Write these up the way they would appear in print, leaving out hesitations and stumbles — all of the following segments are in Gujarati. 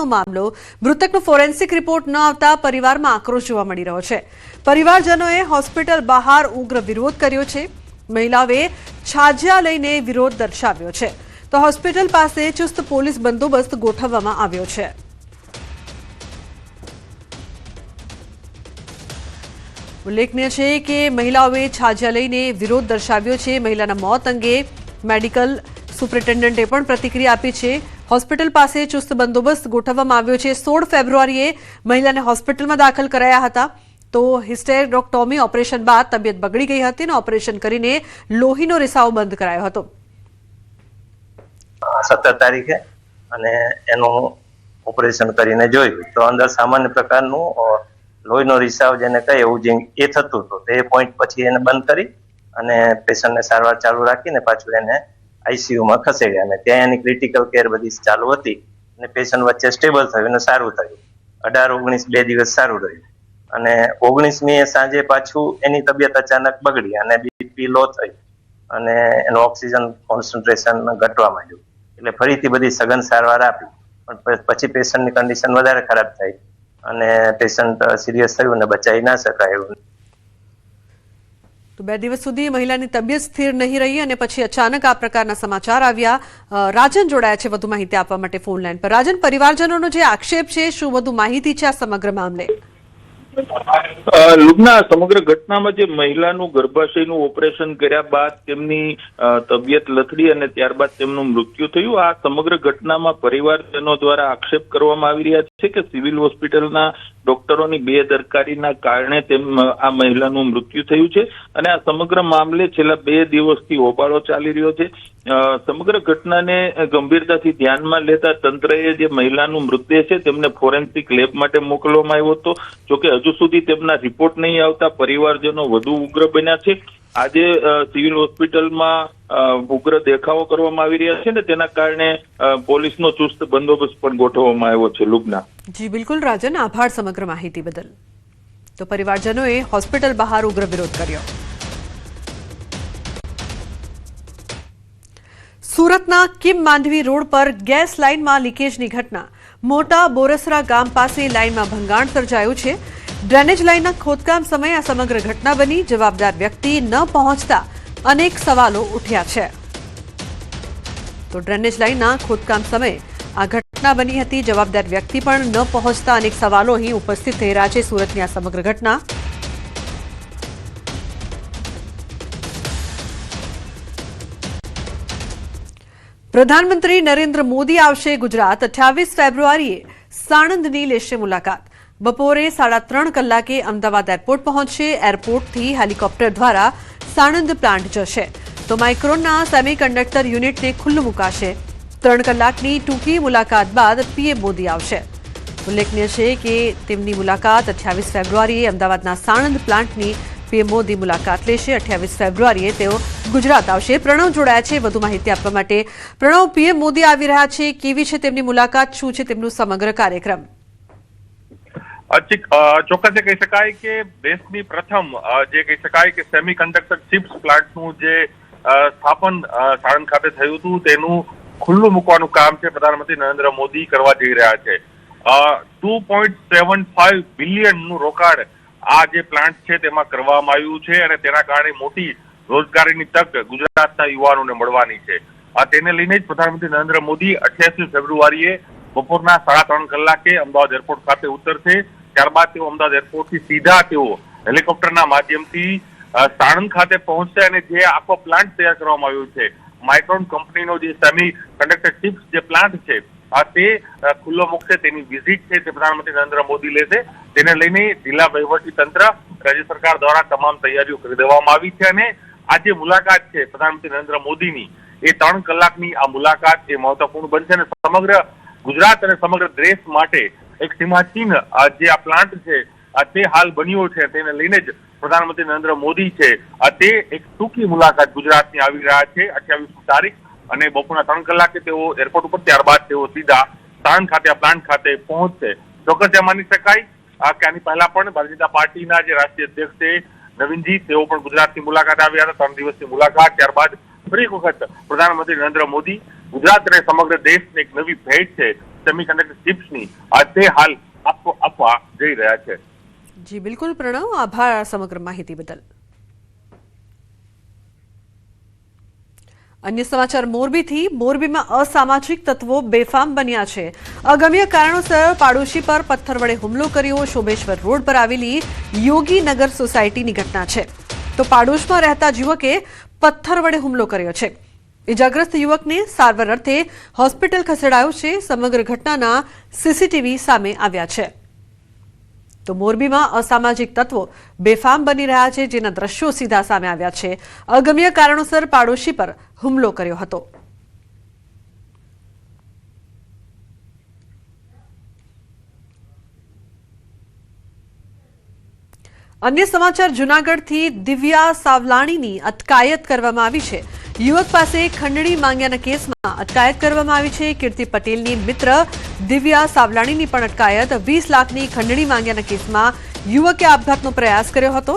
મામલો મૃતકનો ફોરેન્સિક રિપોર્ટ ન આવતા પરિવારમાં આક્રોશ જોવા મળી રહ્યો છે। પરિવારજનોએ હોસ્પિટલ બહાર ઉગ્ર વિરોધ કર્યો છે। મહિલાઓએ છાજિયા લઈને વિરોધ દર્શાવ્યો છે તો હોસ્પિટલ પાસે ચુસ્ત પોલીસ બંદોબસ્ત ગોઠવવામાં આવ્યો છે। ઉલ્લેખનીય છે કે મહિલાઓએ છાજિયા લઈને વિરોધ દર્શાવ્યો છે। મહિલાના મોત અંગે મેડિકલ સુપ્રિન્ટેન્ડન્ટે પણ પ્રતિક્રિયા આપી છે। હોસ્પિટલ પાસે ચુસ્ત બંદોબસ્ત ગોઠવવામાં આવ્યો છે। 16 ફેબ્રુઆરીએ મહિલાને હોસ્પિટલમાં દાખલ કરાયા હતા તો હિસ્ટેરેક્ટોમી ઓપરેશન બાદ તબિયત બગડી ગઈ હતી અને ઓપરેશન કરીને લોહીનો રિસાવ બંધ કરાયો હતો। 17 તારીખે અને એનું ઓપરેશન કરીને જોયું તો અંદર સામાન્ય પ્રકારનું લોહીનો રિસાવ જેને કહે એવું જે એ થતું હતું તે પોઈન્ટ પછી એને બંધ કરી અને પેશન્ટને સારવાર ચાલુ રાખીને પાછું એને આઈસીયુમાં ખસેડ્યા અને ત્યાં એની ક્રિટિકલ કેર બધી ચાલુ હતી અને પેશન્ટ વચ્ચે સ્ટેબલ થયું અને સારું થયું। 18-19 2 દિવસ સારું રહ્યું અને 19મીએ સાંજે પાછું એની તબિયત અચાનક બગડી અને બીપી લો થઈ અને એનું ઓક્સિજન કોન્સન્ટ્રેશન ઘટવા માંડ્યું એટલે ફરીથી બધી સઘન સારવાર આપી પણ પછી પેશન્ટની કન્ડિશન વધારે ખરાબ થઈ અને પેશન્ટ સિરિયસ થયું અને બચાવી ના શકાયું। તો 2 દિવસ સુધી મહિલાની તબિયત સ્થિર નહીં રહી અને પછી અચાનક આ પ્રકારના સમાચાર આવ્યા। રાજન જોડાયા છે વધુ માહિતી આપવા માટે ફોન લાઈન પર। રાજન, પરિવારજનોનો જે આક્ષેપ છે શું વધુ માહિતી છે આ સમગ્ર મામલે? લુબના સમગ્ર ઘટનામાં જે મહિલાનું ગર્ભાશયનું ઓપરેશન કર્યા બાદ તેમની તબિયત લથડી અને ત્યારબાદ તેમનું મૃત્યુ થયું। આ સમગ્ર ઘટનામાં પરિવારજનો દ્વારા આક્ષેપ કરવામાં આવી રહ્યા છે કે સિવિલ હોસ્પિટલના ડોક્ટરોની બેદરકારીના કારણે આ મહિલાનું મૃત્યુ થયું છે અને આ સમગ્ર મામલે છેલ્લા 2 દિવસથી હોબાળો ચાલી રહ્યો છે। સમગ્ર ઘટનાને ગંભીરતાથી ધ્યાનમાં લેતા તંત્રએ જે મહિલાનું મૃતદેહ છે તેમને ફોરેન્સિક લેબ માટે મોકલવામાં આવ્યો હતો। જોકે હજુ સુધી તેમના રિપોર્ટ નહીં આવતા પરિવારજનો વધુ ઉગ્ર બન્યા છે। આજે સિવિલ હોસ્પિટલમાં ઉગ્ર દેખાવો કરવામાં આવી રહ્યા છે ને તેના કારણે પોલીસનો ચુસ્ત બંદોબસ્ત પણ ગોઠવવામાં આવ્યો છે। લુબના જી બિલકુલ રાજન, આભાર સમગ્ર માહિતી બદલ। તો પરિવારજનોએ હોસ્પિટલ બહાર ઉગ્ર વિરોધ કર્યો। સુરતના કિમ માંડવી રોડ પર ગેસ લાઇનમાં લીકેજની ઘટના। મોટા બોરસરા ગામ પાસે લાઇનમાં ભંગાણ સર્જાયું છે। ડ્રેનેજ લાઇનના ખોદકામ સમયે આ સમગ્ર ઘટના બની। જવાબદાર વ્યક્તિ ન પહોંચતા અનેક સવાલો ઉઠ્યા છે। તો ડ્રેનેજ લાઇનના ખોદકામ સમયે આ ઘટના બની હતી। જવાબદાર વ્યક્તિ પણ ન પહોંચતા અનેક સવાલો અહીં ઉપસ્થિત થઈ રહ્યા છે। સુરતની આ સમગ્ર ઘટના પ્રધાનમંત્રી નરેન્દ્ર મોદી આવશે ગુજરાત। 28 ફેબ્રુઆરીએ સાણંદની લેશે મુલાકાત। બપોરે 3:30 કલાકે અમદાવાદ એરપોર્ટ પહોંચશે। એરપોર્ટથી હેલિકોપ્ટર દ્વારા સાણંદ પ્લાન્ટ જશે તો માઇક્રોનના સેમિકન્ડક્ટર યુનિટને ખુલ્લું મુકાશે। 3 કલાકની ટૂંકી મુલાકાત બાદ પીએમ મોદી આવશે। ઉલ્લેખનીય છે કે તેમની મુલાકાત 28 ફેબ્રુઆરીએ અમદાવાદના સાણંદ પ્લાન્ટની પીએમ મોદી મુલાકાત લેશે। 28 ફેબ્રુઆરીએ તેઓ ગુજરાત આવશે। પ્રણવ જોડાયા છે વધુ માહિતી આપવા માટે। પ્રણવ, પીએમ મોદી આવી રહ્યા છે, કેવી છે તેમની મુલાકાત, શું છે તેમનું સમગ્ર કાર્યક્રમ? ચોક્કસ કહી શકાય કે દેશની પ્રથમ જે કહી શકાય કે સેમિકન્ડક્ટર ચિપ્સ પ્લાન્ટનું જે સ્થાપન સાણંદ ખાતે થયું હતું તેનું ખુલ્લું મૂકવાનું કામ છે પ્રધાનમંત્રી નરેન્દ્ર મોદી કરવા જઈ રહ્યા છે। 2.75 બિલિયનનું રોકાણ આ જે પ્લાન્ટ છે તેમાં કરવામાં આવ્યું છે અને તેના કારણે મોટી રોજગારીની તક ગુજરાતના યુવાનોને મળવાની છે। તેને લઈને જ પ્રધાનમંત્રી નરેન્દ્ર મોદી 28 ફેબ્રુઆરીએ બપોરના 3:30 કલાકે અમદાવાદ એરપોર્ટ ખાતે ઉતરશે। ત્યારબાદ તેઓ અમદાવાદ એરપોર્ટથી સીધા તેઓ હેલિકોપ્ટરના માધ્યમથી સાણંદ ખાતે પહોંચશે અને જે આખો પ્લાન્ટ તૈયાર કરવામાં આવ્યો છે માઇક્રોન કંપનીનો જે સેમી કન્ડક્ટર ચિપ્સ જે પ્લાન્ટ છે તે ખુલ્લો મૂકશે। તેની વિઝિટ છે તે પ્રધાનમંત્રી નરેન્દ્ર મોદી લેશે। તેને લઈને જિલ્લા વહીવટી તંત્ર રાજ્ય સરકાર દ્વારા તમામ તૈયારીઓ કરી દેવામાં આવી છે અને આ જે મુલાકાત છે પ્રધાનમંત્રી નરેન્દ્ર મોદીની એ 3 કલાકની આ મુલાકાત એ મહત્વપૂર્ણ બનશે અને સમગ્ર ગુજરાત અને સમગ્ર દેશ માટે એક સીમાચિહ્ન જે આ પ્લાન્ટ છે તે હાલ બન્યો છે તેને લઈને જ પ્રધાનમંત્રી નરેન્દ્ર મોદી છે તે એક ટૂંકી મુલાકાત ગુજરાતની આવી રહ્યા છે 28 તારીખ અને બપોરના 3 કલાકે તેઓ એરપોર્ટ ઉપર ત્યારબાદ તેઓ સીધા સાણંદ ખાતે આ પ્લાન્ટ ખાતે પહોંચશે। ચોક્કસ માની શકાય કે આની પહેલા પણ ભારતીય જનતા પાર્ટીના જે રાષ્ટ્રીય અધ્યક્ષ છે નવીનજી તેઓ પણ ગુજરાતની મુલાકાત આવ્યા હતા। 3 દિવસની મુલાકાત ત્યારબાદ ફરી એક વખત પ્રધાનમંત્રી નરેન્દ્ર મોદી ગુજરાત અને સમગ્ર દેશને એક નવી ભેટ છે સેમિકન્ડક્ટર ચિપ્સની તે હાલ આપવા જઈ રહ્યા છે. જી બિલકુલ પ્રણવ, આભાર આ સમગ્ર માહિતી બદલ. અન્ય સમાચાર મોરબીથી. મોરબીમાં અસામાજિક તત્વો બેફામ બન્યા છે. અગમ્ય કારણોસર પાડોશી પર પથ્થર વડે હુમલો કર્યો. શોભેશ્વર રોડ પર આવેલી યોગીનગર સોસાયટીની ઘટના છે. તો પાડોશમાં રહેતા યુવકે પથ્થર વડે હુમલો કર્યો છે. ઇજાગ્રસ્ત યુવકને સારવાર અર્થે હોસ્પિટલ ખસેડાયો છે. સમગ્ર ઘટનાના સીસીટીવી સામે આવ્યા છે. તો મોરબીમાં અસામાજિક તત્વો બેફામ બની રહ્યા છે, જેના દ્રશ્યો સીધા સામે આવ્યા છે. અગમ્ય કારણોસર પાડોશી પર હુમલો કર્યો હતો. અન્ય સમાચાર જૂનાગઢથી. દિવ્યા સાવલાણીની અટકાયત કરવામાં આવી છે. યુવક પાસે ખંડણી માંગ્યાના કેસમાં અટકાયત કરવામાં આવી છે. કીર્તિ પટેલની મિત્ર દિવ્યા સાવલાણીની પણ અટકાયત. 20 લાખની ખંડણી માંગ્યાના કેસમાં યુવકે આપઘાતનો પ્રયાસ કર્યો હતો.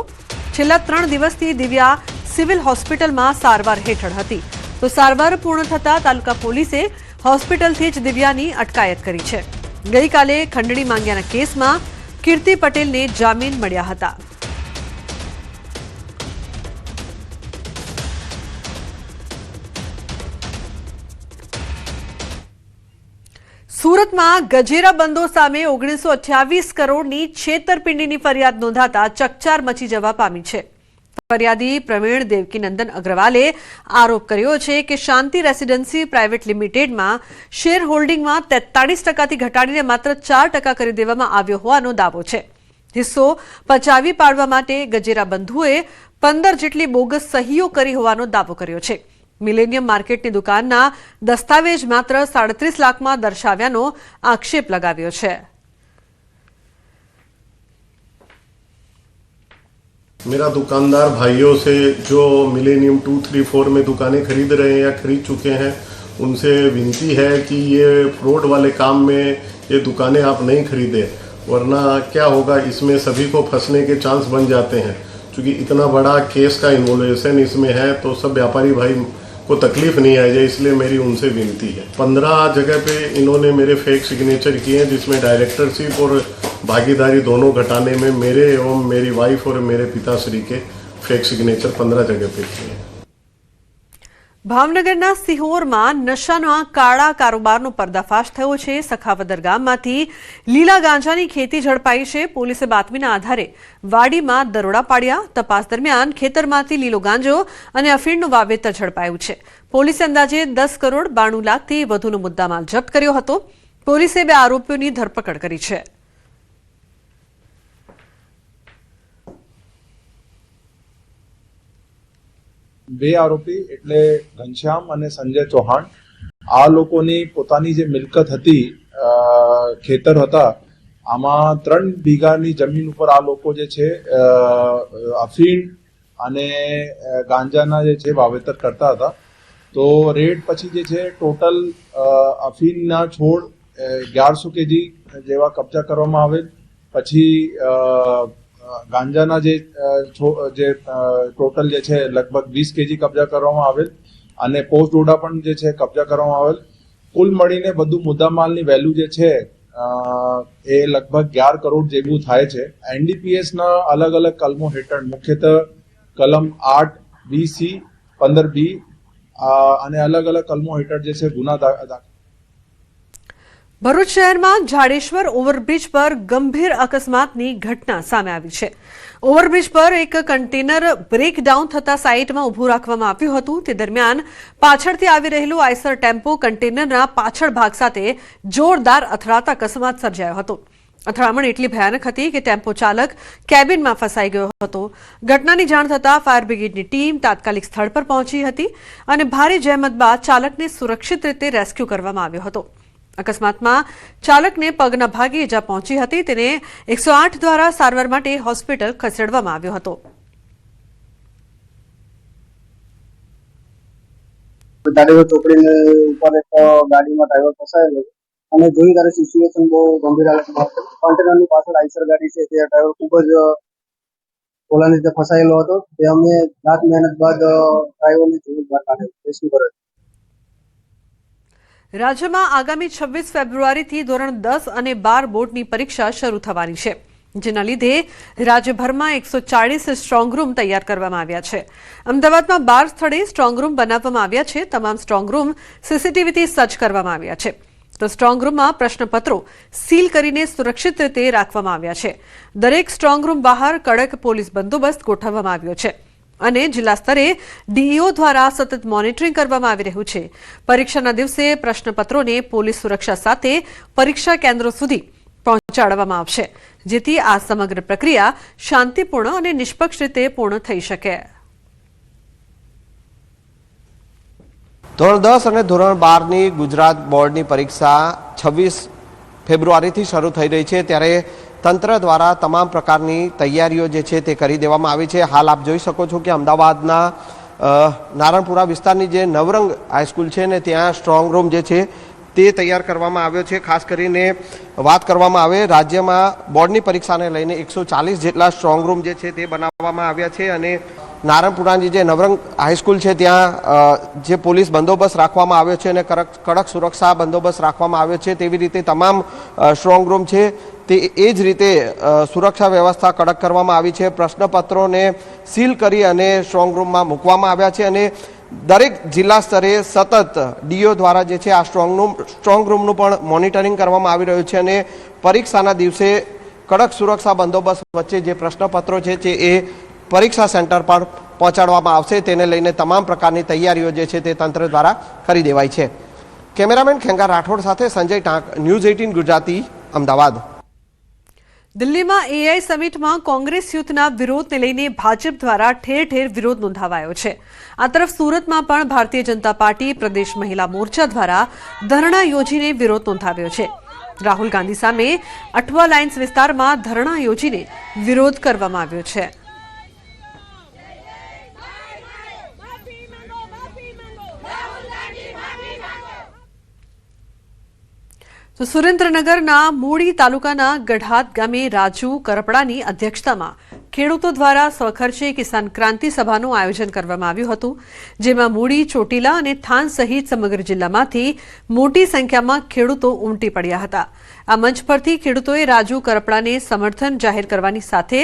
છેલ્લા 3 દિવસથી દિવ્યા સિવિલ હોસ્પિટલમાં સારવાર હેઠળ હતી. તો સારવાર પૂર્ણ થતા તાલુકા પોલીસે હોસ્પિટલથી જ દિવ્યાની અટકાયત કરી છે. ગઈકાલે ખંડણી માંગ્યાના કેસમાં કીર્તિ પટેલને જામીન મળ્યા હતા. સુરતમાં ગજેરા બંધો સામે 1928 કરોડની છેતરપિંડીની ફરિયાદ નોંધાતા ચકચાર મચી જવા પામી છે. ફરિયાદી પ્રવીણ દેવકીનંદન અગ્રવાલે આરોપ કર્યો છે કે શાંતિ રેસિડેન્સી પ્રાઇવેટ લિમિટેડમાં શેર હોલ્ડિંગમાં 43% ઘટાડીને માત્ર 4% કરી દેવામાં આવ્યો હોવાનો દાવો છે. હિસ્સો પચાવી પાડવા માટે ગજેરા બંધુએ 15 જેટલી બોગસ સહીઓ કરી હોવાનો દાવો કર્યો છે. મિલેનિયમ માર્કેટની દુકાનના દસ્તાવેજ માત્ર 37 લાખમાં દર્શાવ્યાનો આક્ષેપ લગાવ્યો છે. मेरा दुकानदार भाइयों से जो मिलेनियम 234 में दुकानें खरीद रहे हैं या खरीद चुके हैं उनसे विनती है कि ये फ्रॉड वाले काम में ये दुकानें आप नहीं खरीदें, वरना क्या होगा, इसमें सभी को फंसने के चांस बन जाते हैं. क्योंकि इतना बड़ा केस का इन्वॉल्वेशन इसमें है तो सब व्यापारी भाई को तकलीफ नहीं आ जाए, इसलिए मेरी उनसे विनती है. 15 जगह पे इन्होंने मेरे फेक सिग्नेचर किए हैं, जिसमें डायरेक्टरशिप और भागीदारी दोनों घटाने में मेरे एवं मेरी वाइफ और मेरे पिताश्री के फेक सिग्नेचर 15 जगह पे किए हैं. ભાવનગરના સિહોરમાં નશાના કાળા કારોબારનો પર્દાફાશ થયો છે. સખાવદર ગામમાંથી લીલા ગાંજાની ખેતી ઝડપાઈ છે. પોલીસે બાતમીના આધારે વાડીમાં દરોડા પાડ્યા. તપાસ દરમિયાન ખેતરમાંથી લીલો ગાંજો અને અફીણનું વાવેતર ઝડપાયું છે. પોલીસે અંદાજે 10 કરોડ 92 લાખથી વધુનો મુદ્દામાલ જપ્ત કર્યો હતો. પોલીસે 2 આરોપીઓની ધરપકડ કરી છે. બે આરોપી એટલે ઘનશ્યામ અને સંજય ચૌહાણ, આ લોકોની પોતાની જે મિલકત હતી, ખેતર હતા, આમાં 3 વીઘાની જમીન ઉપર આ લોકો જે છે અફીણ અને ગાંજાના જે છે વાવેતર કરતા હતા. તો રેડ પછી જે છે ટોટલ અફીણના છોડ 1100 કેજી જેવા કબજા કરવામાં આવેલ. પછી ગાંજાના જે ટોટલ જે છે લગભગ 20 કેજી કબજા કરવામાં આવેલ અને પોસ્ટ ડોડા પણ જે છે કબજા કરવામાં આવેલ. કુલ મળીને બધું મુદ્દામાલની વેલ્યુ જે છે એ લગભગ 11 કરોડ જેવું થાય છે. એનડીપીએસ ના અલગ અલગ કલમો હેઠળ મુખ્યત્વે કલમ 8 BC 15 B અને અલગ અલગ કલમો હેઠળ જે છે ગુના દાખલ. ભરૂચ શહેરમાં જાડેશ્વર ઓવરબ્રિજ પર ગંભીર અકસ્માતની ઘટના સામે આવી છે. ઓવરબ્રિજ પર એક કન્ટેનર બ્રેકડાઉન થતા સાઇટમાં ઊભું રાખવામાં આવ્યું હતું. તે દરમિયાન પાછળથી આવી રહેલું આઈસર ટેમ્પો કન્ટેનરના પાછળ ભાગ સાથે જોરદાર અથડાતા અકસ્માત સર્જાયો હતો. અથડામણ એટલી ભયાનક હતી કે ટેમ્પો ચાલક કેબિનમાં ફસાઈ ગયો હતો. ઘટનાની જાણ થતાં ફાયર બ્રિગેડની ટીમ તાત્કાલિક સ્થળ પર પહોંચી હતી અને ભારે જહેમત બાદ ચાલકને સુરક્ષિત રીતે રેસ્ક્યુ કરવામાં આવ્યો હતો. અકસ્માતમાં ચાલકને પગના ભાગે ઇજા પહોંચી હતી. તેને 108 દ્વારા સારવાર માટે હોસ્પિટલ ખસેડવામાં આવ્યો હતો. દાડેવા ચોકડી ઉપર એક ગાડીમાં ડ્રાઈવર ફસાયેલો અને જોઈ ત્યારે સિચ્યુએશન બહુ ગંભીર હાલતમાં હતી. કન્ટેનરની પાછળ આઈસર ગાડી છે, તે ડ્રાઈવર ખૂબ જ પોલાની રીતે ફસાયેલો હતો. તે અમે રાત મહેનત બાદ ડ્રાઈવરને જીવત બહાર કાઢ્યો. રેસ્ક્યુ કર્યો. રાજ્યમાં આગામી 26 ફેબ્રુઆરીથી ધોરણ 10 અને 12 બોર્ડની પરીક્ષા શરૂ થવાની છે, જેના લીધે રાજ્યભરમાં 140 સ્ટ્રોંગ રૂમ તૈયાર કરવામાં આવ્યા છે. અમદાવાદમાં 12 સ્થળે સ્ટ્રોંગ રૂમ બનાવવામાં આવ્યા છે. તમામ સ્ટ્રોંગ રૂમ સીસીટીવીથી સજ્જ કરવામાં આવ્યા છે. તો સ્ટ્રોંગ રૂમમાં પ્રશ્નપત્રો સીલ કરીને સુરક્ષિત રીતે રાખવામાં આવ્યા છે. દરેક સ્ટ્રોંગ રૂમ બહાર કડક પોલીસ બંદોબસ્ત ગોઠવવામાં આવ્યો છે અને જિલ્લા સ્તરે ડીઈઓ દ્વારા સતત મોનિટરિંગ કરવામાં આવી રહ્યું છે. પરીક્ષાના દિવસે પ્રશ્નપત્રોને પોલીસ સુરક્ષા સાથે પરીક્ષા કેન્દ્રો સુધી પહોંચાડવામાં આવશે, જેથી આ સમગ્ર પ્રક્રિયા શાંતિપૂર્ણ અને નિષ્પક્ષ રીતે પૂર્ણ થઈ શકે. ધોરણ 10 અને ધોરણ 12ની ગુજરાત બોર્ડની પરીક્ષા 26 ફેબ્રુઆરીથી શરૂ થઈ રહી છે, ત્યારે તંત્ર દ્વારા તમામ પ્રકારની તૈયારીઓ જે છે તે કરી દેવામાં આવી છે. હાલ આપ જોઈ શકો છો કે અમદાવાદના નારણપુરા વિસ્તારની જે નવરંગ હાઈસ્કૂલ છે ને ત્યાં સ્ટ્રોંગ રૂમ જે છે તે તૈયાર કરવામાં આવ્યો છે. ખાસ કરીને વાત કરવામાં આવે, રાજ્યમાં બોર્ડની પરીક્ષાને લઈને 140 જેટલા સ્ટ્રોંગ રૂમ જે છે તે બનાવવામાં આવ્યા છે અને નારણપુરાની જે નવરંગ હાઈસ્કૂલ છે ત્યાં જે પોલીસ બંદોબસ્ત રાખવામાં આવ્યો છે અને કડક સુરક્ષા બંદોબસ્ત રાખવામાં આવ્યો છે. તેવી રીતે તમામ સ્ટ્રોંગ રૂમ છે તે એ જ રીતે સુરક્ષા વ્યવસ્થા કડક કરવામાં આવી છે. પ્રશ્નપત્રોને સીલ કરી અને સ્ટ્રોંગ રૂમમાં મૂકવામાં આવ્યા છે અને દરેક જિલ્લા સ્તરે સતત ડીઓ દ્વારા જે છે આ સ્ટ્રોંગ રૂમનું પણ મોનિટરિંગ કરવામાં આવી રહ્યું છે અને પરીક્ષાના દિવસે કડક સુરક્ષા બંદોબસ્ત વચ્ચે જે પ્રશ્નપત્રો છે એ પરીક્ષા સેન્ટર પર પહોંચાડવામાં આવશે. તેને લઈને તમામ પ્રકારની તૈયારીઓ જે છે તે તંત્ર દ્વારા કરી દેવાઈ છે. કેમેરામેન ખેંગા રાઠોડ સાથે સંજય ટાંક, ન્યૂઝ 18 ગુજરાતી, અમદાવાદ. દિલ્હીમાં એઆઈ સમિટમાં કોંગ્રેસ યુથના વિરોધને લઈને ભાજપ દ્વારા ઠેર ઠેર વિરોધ નોંધાવાયો છે. આ તરફ સુરતમાં પણ ભારતીય જનતા પાર્ટી પ્રદેશ મહિલા મોરચા દ્વારા ધરણા યોજીને વિરોધ નોંધાવ્યો છે. રાહુલ ગાંધી સામે અઠવા લાઇન્સ વિસ્તારમાં ધરણા યોજીને વિરોધ કરવામાં આવ્યો છે. તો સુરેન્દ્રનગરના મૂળી તાલુકાના ગઢાત ગામે રાજુ કરપડાની અધ્યક્ષતામાં ખેડૂતો દ્વારા સ્વખર્ચે કિસાન ક્રાંતિ સભાનું આયોજન કરવામાં આવ્યું હતું, જેમાં મૂળી, ચોટીલા અને થાન સહિત સમગ્ર જિલ્લામાંથી મોટી સંખ્યામાં ખેડૂતો ઉમટી પડ્યા હતા. આ મંચ પરથી ખેડૂતોએ રાજુ કરપડાને સમર્થન જાહેર કરવાની સાથે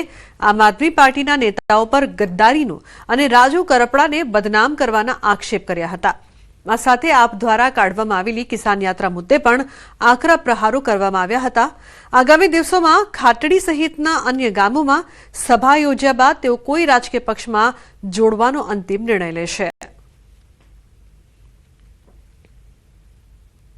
આમ આદમી પાર્ટીના નેતાઓ પર ગદ્દારીનો અને રાજુ કરપડાને બદનામ કરવાના આક્ષેપ કર્યા હતા. આ સાથે આપ દ્વારા કાઢવામાં આવેલી કિસાન યાત્રા મુદ્દે પણ આકરા પ્રહારો કરવામાં આવ્યા હતા. આગામી દિવસોમાં ખાટડી સહિતના અન્ય ગામોમાં સભા યોજ્યા બાદ તેઓ કોઈ રાજકીય પક્ષમાં જોડવાનો અંતિમ નિર્ણય લેશે.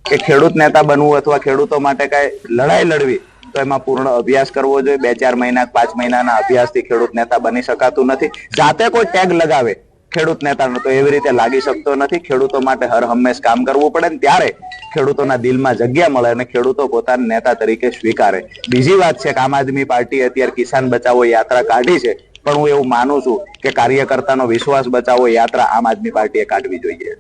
કે ખેડૂત નેતા બનવું અથવા ખેડૂતો માટે કઈ લડાઈ લડવી તો એમાં પૂર્ણ અભ્યાસ કરવો જોઈએ. 2-4 મહિના 5 મહિનાના અભ્યાસથી ખેડૂત નેતા બની શકાતું નથી. જાતે કોઈ ટેગ લગાવે ખેડૂત નેતાનો તો એવી રીતે લાગી શકતો નથી. ખેડૂતો માટે હર હંમેશ કામ કરવું પડે ને ત્યારે ખેડૂતોના દિલમાં જગ્યા મળે અને ખેડૂતો પોતાના નેતા તરીકે સ્વીકારે. બીજી વાત છે કે આમ આદમી પાર્ટી અત્યારે કિસાન બચાવો યાત્રા કાઢી છે, પણ હું એવું માનું છું કે કાર્યકર્તાનો વિશ્વાસ બચાવો યાત્રા આમ આદમી પાર્ટીએ કાઢવી જોઈએ.